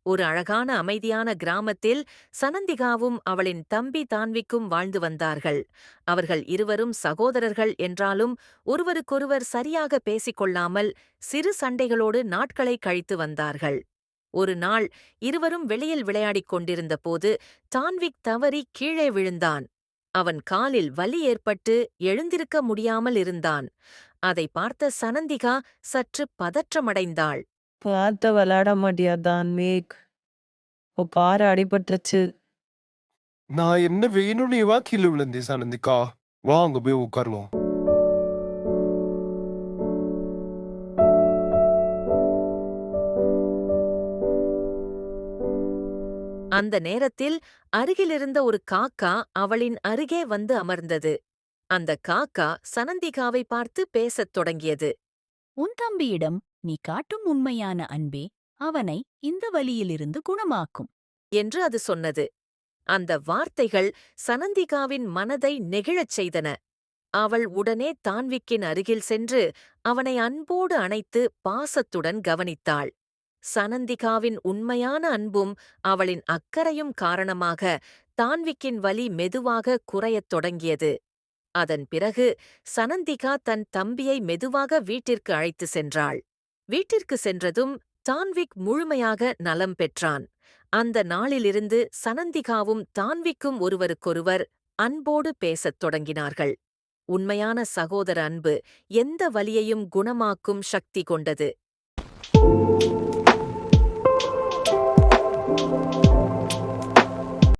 ஒரு அழகான அமைதியான கிராமத்தில் சனந்திகாவும் அவளின் தம்பி தான்விக்கும் வாழ்ந்து வந்தார்கள். அவர்கள் இருவரும் சகோதரர்கள் என்றாலும் ஒருவருக்கொருவர் சரியாக பேசிக்கொள்ளாமல் சிறு சண்டைகளோடு நாட்களை கழித்து வந்தார்கள். ஒரு நாள் இருவரும் வெளியில் விளையாடிக் கொண்டிருந்த போது தான்விக் தவறி கீழே விழுந்தான். அவன் காலில் வலி ஏற்பட்டு எழுந்திருக்க முடியாமல் இருந்தான். அதை பார்த்த சனந்திகா சற்று பதற்றமடைந்தாள். பார்த்து விளையாட மாட்டியா தான்விக்? உன் காரு அடிபட்டுருச்சு. நான் என்ன வேணும்னு கீழே விழுந்தேன் சனந்திக்கா. வா அங்க போய் உட்காருவோம். அந்த நேரத்தில் அருகிலிருந்த ஒரு காக்கா அவளின் அருகே வந்து அமர்ந்தது. அந்த காக்கா சனந்திகாவை பார்த்து பேசத் தொடங்கியது. உன் தம்பியிடம் நீ காட்டும் உண்மையான அன்பே அவனை இந்த வலியிலிருந்து குணமாக்கும் என்று அது சொன்னது. அந்த வார்த்தைகள் சனந்திகாவின் மனதை நெகிழச் செய்தன. அவள் உடனே தான்விக்கின் அருகில் சென்று அவனை அன்போடு அணைத்து பாசத்துடன் கவனித்தாள். சனந்திகாவின் உண்மையான அன்பும் அவளின் அக்கறையும் காரணமாக தான்விக்கின் வலி மெதுவாக குறையத் தொடங்கியது. அதன் பிறகு சனந்திகா தன் தம்பியை மெதுவாக வீட்டிற்கு அழைத்து சென்றாள். வீட்டிற்கு சென்றதும் தான்விக் முழுமையாக நலம் பெற்றான். அந்த நாளிலிருந்து சனந்திகாவும் தான்விக்கும் ஒருவருக்கொருவர் அன்போடு பேசத் தொடங்கினார்கள். உண்மையான சகோதர அன்பு எந்த வலியையும் குணமாக்கும் சக்தி கொண்டது.